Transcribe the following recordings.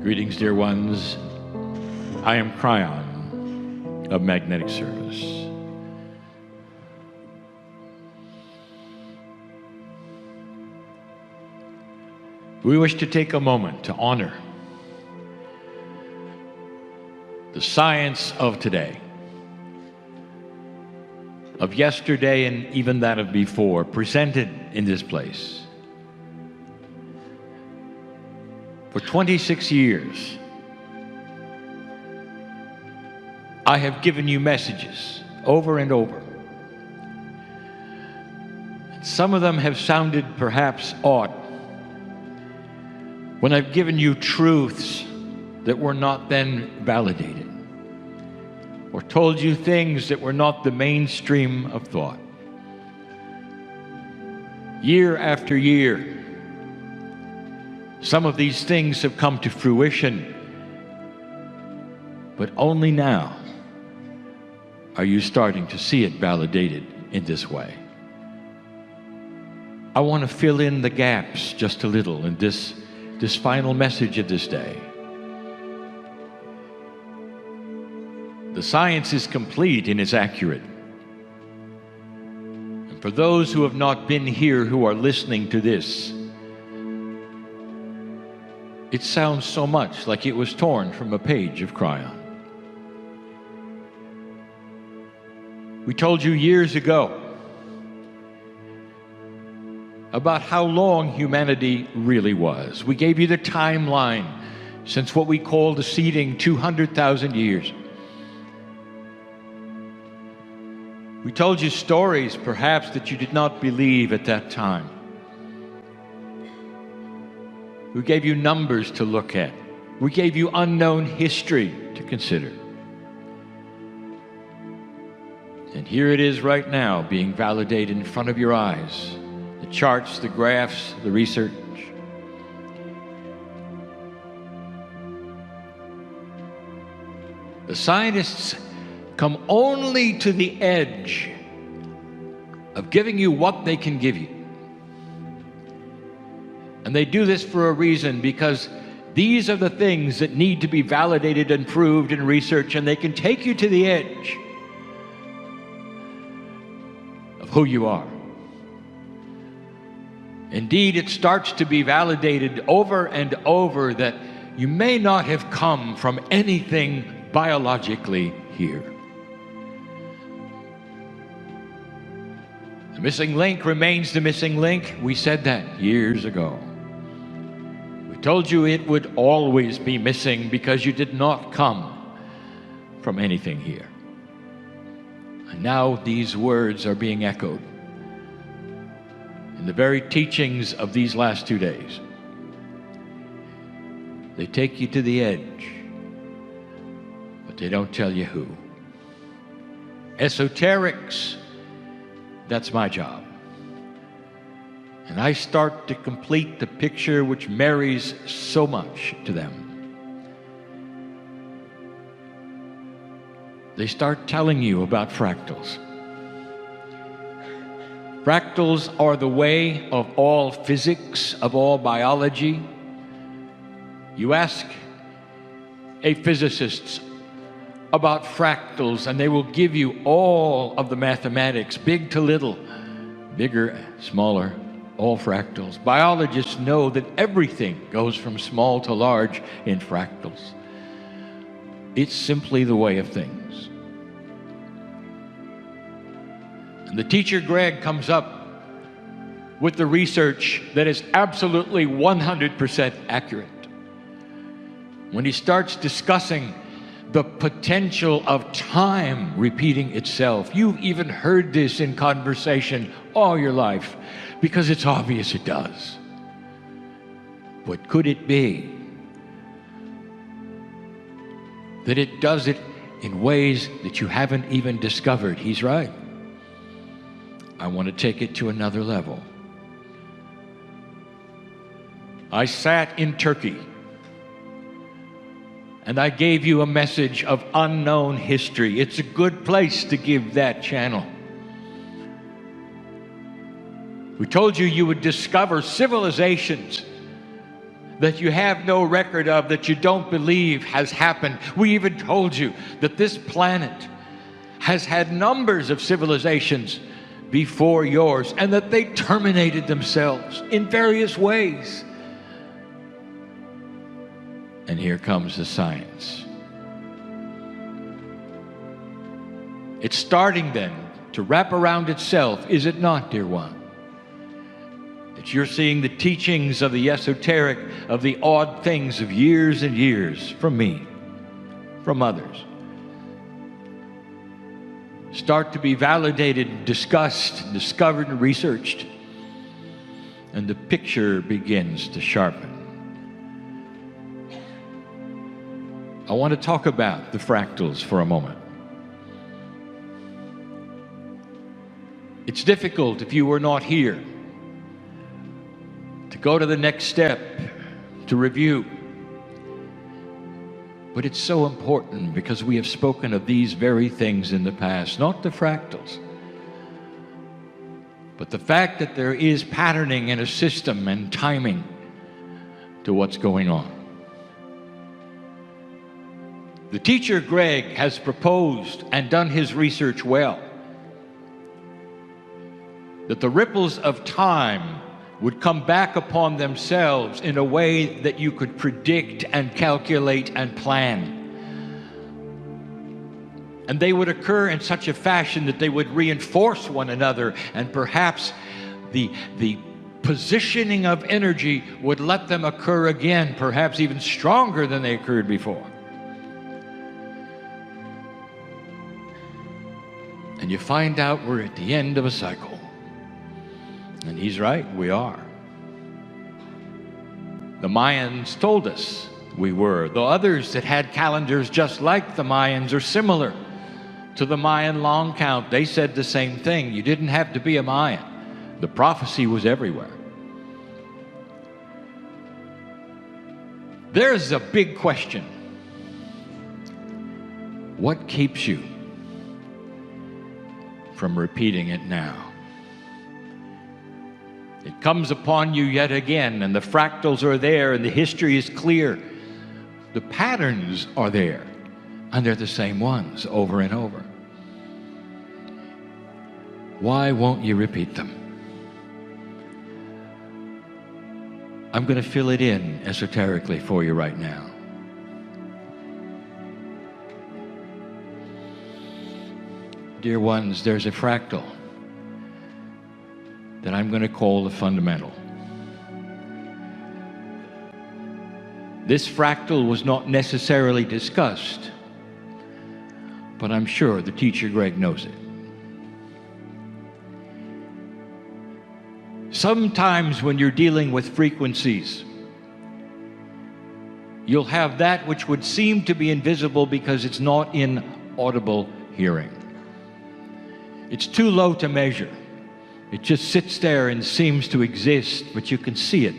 Greetings, dear ones. I am Cryon of Magnetic Service. We wish to take a moment to honor the science of today, of yesterday, and even that of before, presented in this place. For 26 years, I have given you messages over and over. Some of them have sounded perhaps odd, when I've given you truths that were not then validated, or told you things that were not the mainstream of thought. Year after year, some of these things have come to fruition, but only now are you starting to see it validated in this way. I want to fill in the gaps just a little in this final message of this day. The science is complete and is accurate. And for those who have not been here who are listening to this, it sounds so much like it was torn from a page of Cryon. We told you years ago about how long humanity really was. We gave you the timeline since what we call the seeding, 200,000 years. We told you stories perhaps that you did not believe at that time. We gave you numbers to look at. We gave you unknown history to consider. And here it is right now, being validated in front of your eyes. The charts, the graphs, the research. The scientists come only to the edge of giving you what they can give you. And they do this for a reason, because these are the things that need to be validated and proved in research, and they can take you to the edge of who you are. Indeed, it starts to be validated over and over that you may not have come from anything biologically here. The missing link remains the missing link. We said that years ago. We told you it would always be missing because you did not come from anything here. And now these words are being echoed in the very teachings of these last 2 days. They take you to the edge, but they don't tell you who. Esoterics, that's my job. And I start to complete the picture which marries so much to them. They start telling you about fractals. Fractals are the way of all physics, of all biology. You ask a physicist about fractals, and they will give you all of the mathematics, big to little, bigger, smaller, all fractals. Biologists know that everything goes from small to large in fractals. It's simply the way of things. And the teacher Greg comes up with the research that is absolutely 100% accurate. When he starts discussing the potential of time repeating itself. You've even heard this in conversation all your life, because it's obvious it does. But could it be that it does it in ways that you haven't even discovered? He's right. I want to take it to another level. I sat in Turkey, and I gave you a message of unknown history. It's a good place to give that channel. We told you you would discover civilizations that you have no record of, that you don't believe has happened. We even told you that this planet has had numbers of civilizations before yours, and that they terminated themselves in various ways. And here comes the science. It's starting then to wrap around itself, is it not, dear one? That you're seeing the teachings of the esoteric, of the odd things of years and years from me, from others, start to be validated, discussed, discovered, and researched. And the picture begins to sharpen. I want to talk about the fractals for a moment. It's difficult, if you were not here, to go to the next step, to review. But it's so important because we have spoken of these very things in the past, not the fractals, but the fact that there is patterning and a system and timing to what's going on. The teacher Greg has proposed and done his research well, that the ripples of time would come back upon themselves in a way that you could predict and calculate and plan. And they would occur in such a fashion that they would reinforce one another, and perhaps the positioning of energy would let them occur again, perhaps even stronger than they occurred before. And you find out we're at the end of a cycle. And he's right, we are. The Mayans told us we were. The others that had calendars just like the Mayans or similar to the Mayan long count, they said the same thing. You didn't have to be a Mayan. The prophecy was everywhere. There's a big question. What keeps you from repeating it now? It comes upon you yet again, and the fractals are there, and the history is clear. The patterns are there, and they're the same ones over and over. Why won't you repeat them? I'm going to fill it in esoterically for you right now. Dear ones, there's a fractal that I'm going to call the fundamental. This fractal was not necessarily discussed, but I'm sure the teacher Greg knows it. Sometimes when you're dealing with frequencies, you'll have that which would seem to be invisible because it's not in audible hearing. It's too low to measure. It just sits there and seems to exist, but you can see it.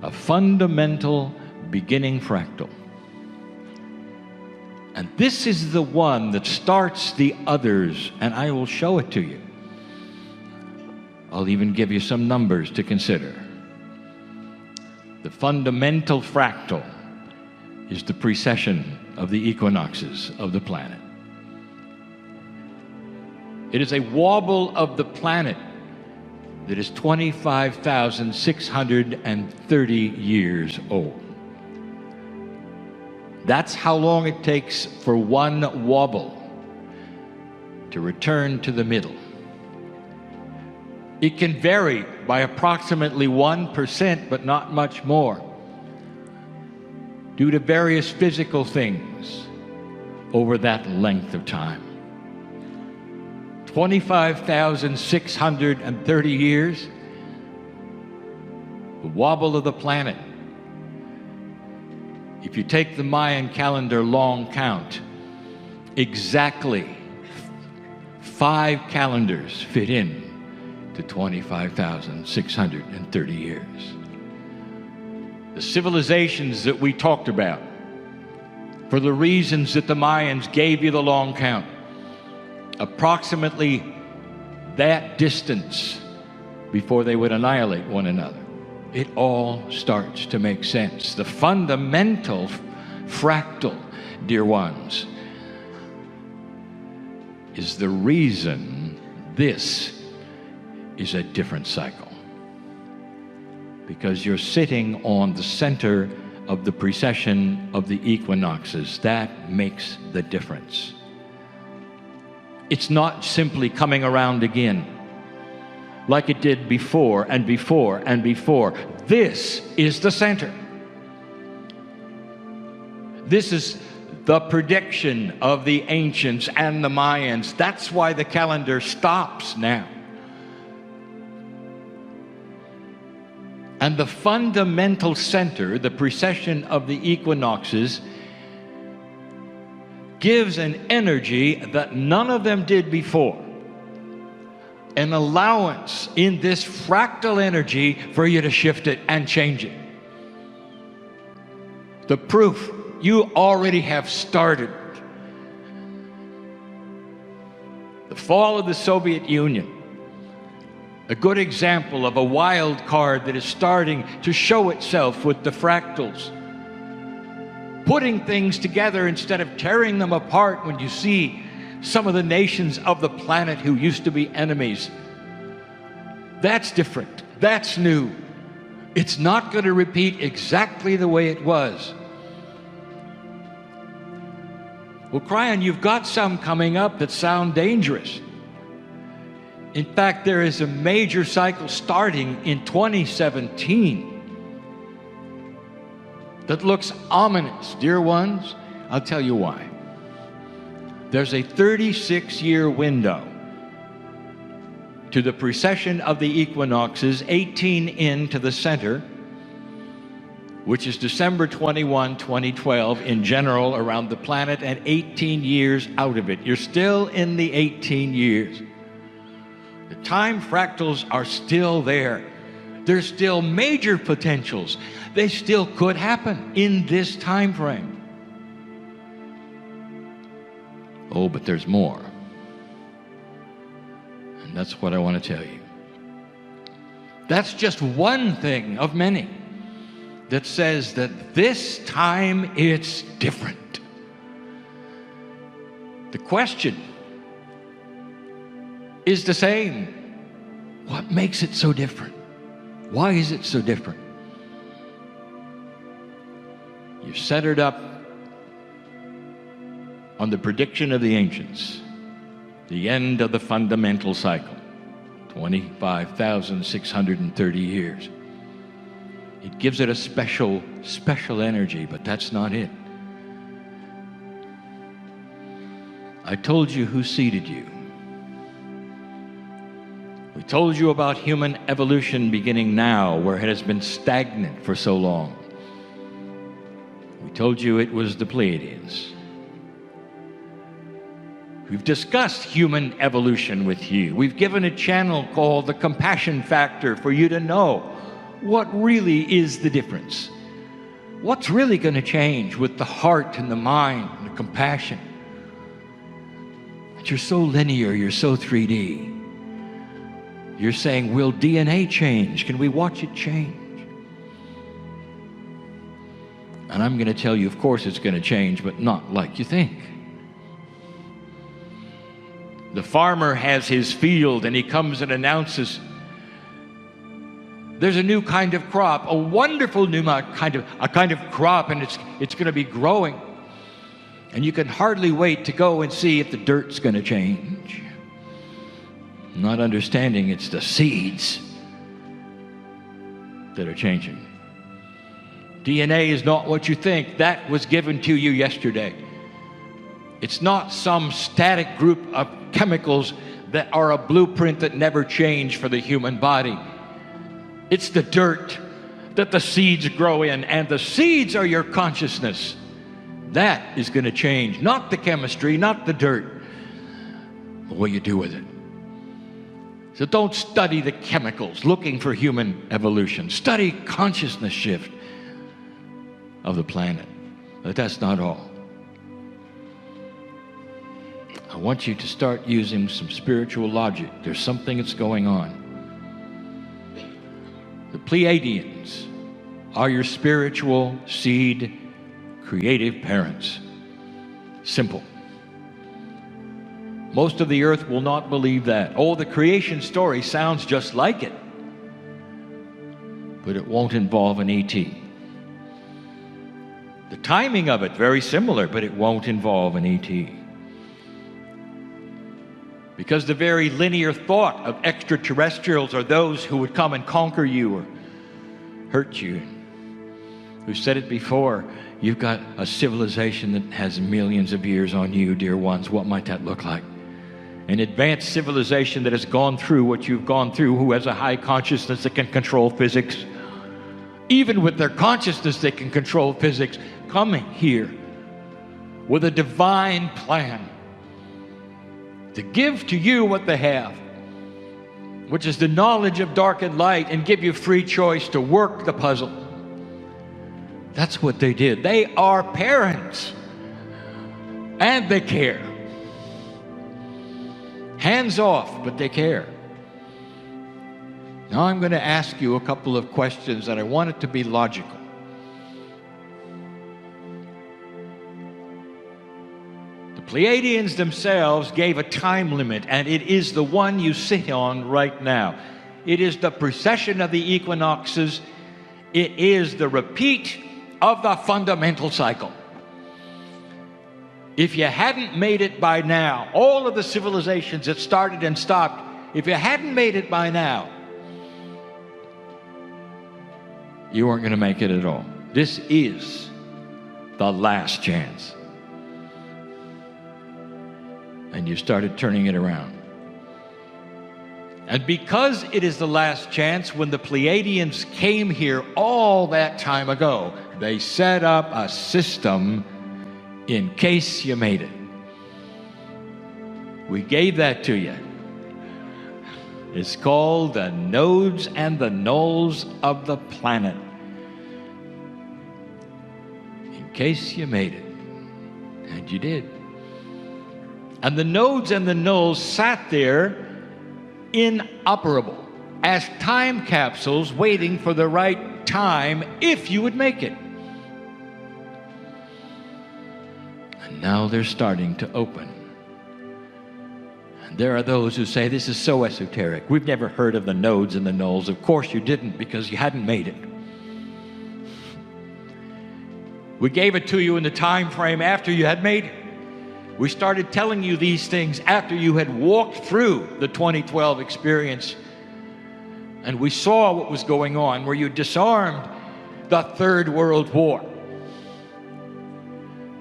A fundamental beginning fractal. And this is the one that starts the others, and I will show it to you. I'll even give you some numbers to consider. The fundamental fractal is the precession of the equinoxes of the planet. It is a wobble of the planet that is 25,630 years old. That's how long it takes for one wobble to return to the middle. It can vary by approximately 1%, but not much more, due to various physical things over that length of time. 25,630 years, the wobble of the planet. If you take the Mayan calendar long count, exactly 5 calendars fit in to 25,630 years. The civilizations that we talked about, for the reasons that the Mayans gave you the long count, approximately that distance before they would annihilate one another. it all starts to make sense. The fundamental fractal, dear ones, is the reason this is a different cycle. Because you're sitting on the center of the precession of the equinoxes. That makes the difference. It's not simply coming around again like it did before and before and before. This is the center. This is the prediction of the ancients and the Mayans. That's why the calendar stops now. And the fundamental center, the precession of the equinoxes, gives an energy that none of them did before. An allowance in this fractal energy for you to shift it and change it. The proof, you already have started. The fall of the Soviet Union, a good example of a wild card that is starting to show itself with the fractals. Putting things together instead of tearing them apart when you see some of the nations of the planet who used to be enemies. That's different. That's new. It's not going to repeat exactly the way it was. Well, Cryon, you've got some coming up that sound dangerous. In fact, there is a major cycle starting in 2017 that looks ominous. Dear ones, I'll tell you why. There's a 36-year window to the precession of the equinoxes, 18 into the center, which is December 21, 2012 in general around the planet, and 18 years out of it. You're still in the 18 years. The time fractals are still there. There's still major potentials. They still could happen in this time frame. Oh, but there's more. And that's what I want to tell you. That's just one thing of many that says that this time it's different. The question is the same. What makes it so different? Why is it so different? You're centered up on the prediction of the ancients, the end of the fundamental cycle, 25,630 years. It gives it a special energy, but that's not it. I told you who seeded you. We told you about human evolution beginning now, where it has been stagnant for so long. We told you it was the Pleiadians. We've discussed human evolution with you. We've given a channel called the Compassion Factor for you to know what really is the difference. What's really going to change with the heart and the mind and the compassion? But you're so linear, you're so 3D. You're saying, will DNA change? Can we watch it change? And I'm going to tell you, of course it's going to change, but not like you think. The farmer has his field and he comes and announces, there's a new kind of crop, a wonderful new kind of crop, and it's going to be growing. And you can hardly wait to go and see if the dirt's going to change. Not understanding it's the seeds that are changing. DNA is not what you think. That was given to you yesterday. It's not some static group of chemicals that are a blueprint that never change for the human body. It's the dirt that the seeds grow in, and the seeds are your consciousness. That is going to change, not the chemistry, not the dirt, but what you do with it. So don't study the chemicals looking for human evolution. Study consciousness shift of the planet. But that's not all. I want you to start using some spiritual logic. There's something that's going on. The Pleiadians are your spiritual seed creative parents. Simple. Most of the earth will not believe that. Oh, the creation story sounds just like it, but it won't involve an ET. The timing of it, very similar, but it won't involve an ET. Because the very linear thought of extraterrestrials are those who would come and conquer you or hurt you. We've said it before, you've got a civilization that has millions of years on you, dear ones. What might that look like? An advanced civilization that has gone through what you've gone through, who has a high consciousness that can control physics. Even with their consciousness, they can control physics. Coming here with a divine plan to give to you what they have, which is the knowledge of dark and light, and give you free choice to work the puzzle. That's what they did. They are parents, and they care. Hands off, but they care. Now I'm going to ask you a couple of questions, and I want it to be logical. The Pleiadians themselves gave a time limit, and it is the one you sit on right now. It is the precession of the equinoxes. It is the repeat of the fundamental cycle. If you hadn't made it by now, all of the civilizations that started and stopped, if you hadn't made it by now, you weren't going to make it at all. This is the last chance. And you started turning it around. And because it is the last chance, when the Pleiadians came here all that time ago, they set up a system in case you made it. We gave that to you. It's called the nodes and the nulls of the planet. In case you made it. And you did. And the nodes and the nulls sat there inoperable as time capsules waiting for the right time if you would make it. And now they're starting to open. And there are those who say this is so esoteric. We've never heard of the nodes and the nulls. Of course you didn't, because you hadn't made it. We gave it to you in the time frame after you had made it. We started telling you these things after you had walked through the 2012 experience, and we saw what was going on, where you disarmed the Third World War.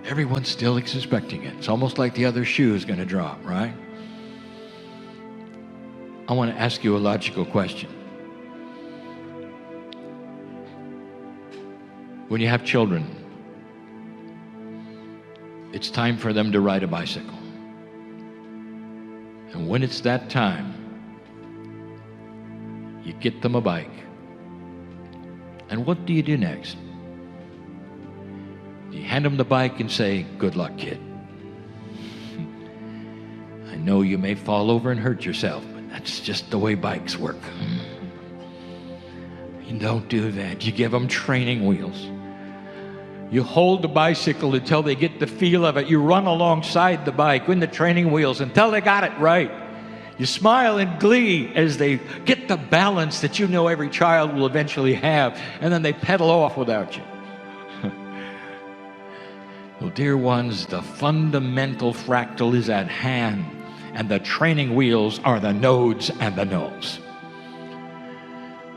Everyone's still expecting it. It's almost like the other shoe is going to drop, right? I want to ask you a logical question. When you have children, it's time for them to ride a bicycle. And when it's that time, you get them a bike. And what do you do next? You hand them the bike and say, "Good luck, kid. I know you may fall over and hurt yourself, but that's just the way bikes work." You don't do that. You give them training wheels. You hold the bicycle until they get the feel of it. You run alongside the bike in the training wheels until they got it right. You smile in glee as they get the balance that you know every child will eventually have, and then they pedal off without you. Well, dear ones, the fundamental fractal is at hand, and the training wheels are the nodes and the nulls.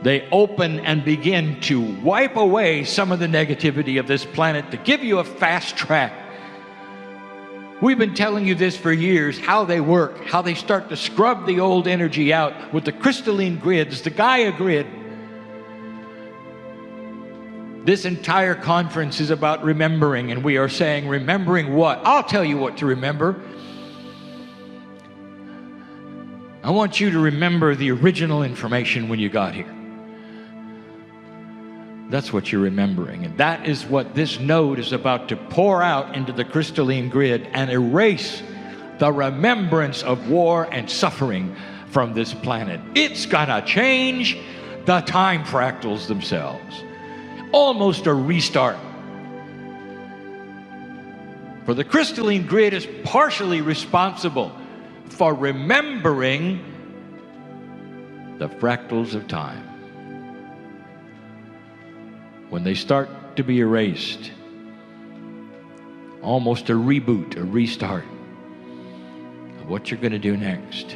They open and begin to wipe away some of the negativity of this planet to give you a fast track. We've been telling you this for years, how they work, how they start to scrub the old energy out with the crystalline grids, the Gaia grid. This entire conference is about remembering, and we are saying, remembering what? I'll tell you what to remember. I want you to remember the original information when you got here. That's what you're remembering. And that is what this node is about to pour out into the crystalline grid and erase the remembrance of war and suffering from this planet. It's gonna change the time fractals themselves. Almost a restart. For the crystalline grid is partially responsible for remembering the fractals of time. When they start to be erased, almost a reboot, a restart of what you're going to do next.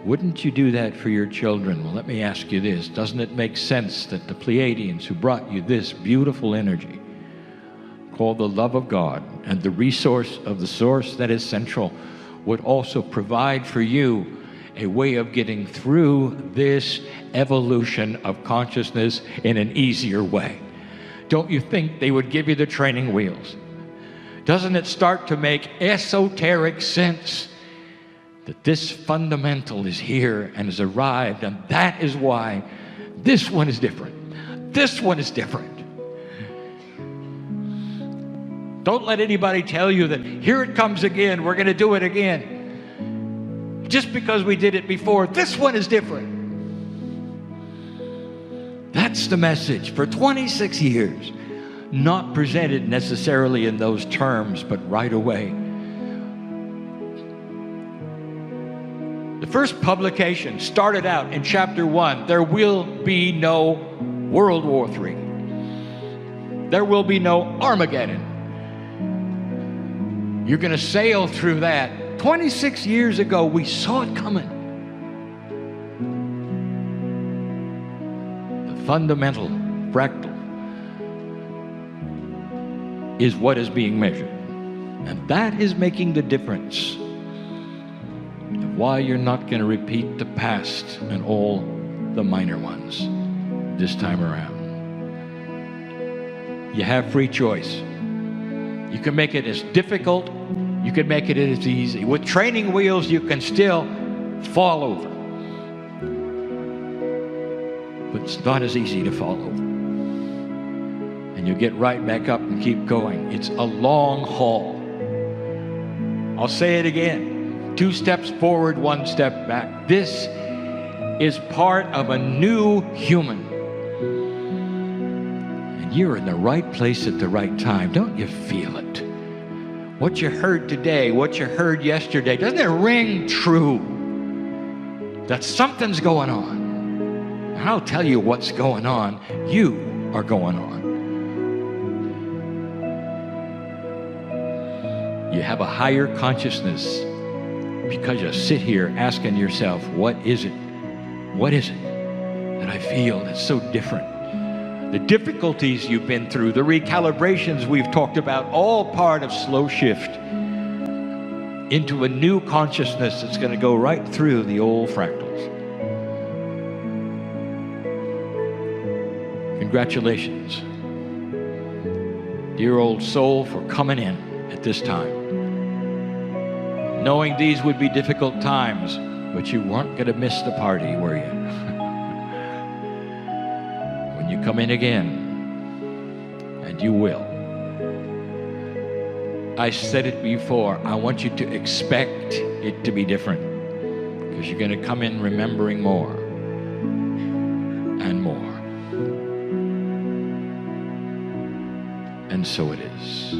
Wouldn't you do that for your children? Well, let me ask you this. Doesn't it make sense that the Pleiadians who brought you this beautiful energy, called the love of God and the resource of the source that is central, would also provide for you a way of getting through this evolution of consciousness in an easier way? Don't you think they would give you the training wheels? Doesn't it start to make esoteric sense that this fundamental is here and has arrived, and that is why this one is different. This one is different. Don't let anybody tell you that here it comes again, we're going to do it again. Just because we did it before, this one is different. That's the message. For 26 years, not presented necessarily in those terms, but right away. The first publication started out in chapter 1. There will be no World War III. There will be no Armageddon. You're going to sail through that. 26 years ago, we saw it coming. The fundamental fractal is what is being measured. And that is making the difference of why you're not going to repeat the past and all the minor ones this time around. You have free choice. You can make it as difficult, you can make it as easy. With training wheels, you can still fall over. But it's not as easy to fall over. And you get right back up and keep going. It's a long haul. I'll say it again. 2 steps forward, 1 step back. This is part of a new human. You're in the right place at the right time. Don't you feel it? What you heard today, what you heard yesterday, doesn't it ring true that something's going on? And I'll tell you what's going on. You are going on. You have a higher consciousness because you sit here asking yourself, what is it? What is it that I feel that's so different? The difficulties you've been through, the recalibrations we've talked about, all part of slow shift into a new consciousness that's going to go right through the old fractals. Congratulations, dear old soul, for coming in at this time. Knowing these would be difficult times, but you weren't going to miss the party, were you? You come in again, and you will. I said it before, I want you to expect it to be different, because you're going to come in remembering more and more. And so it is.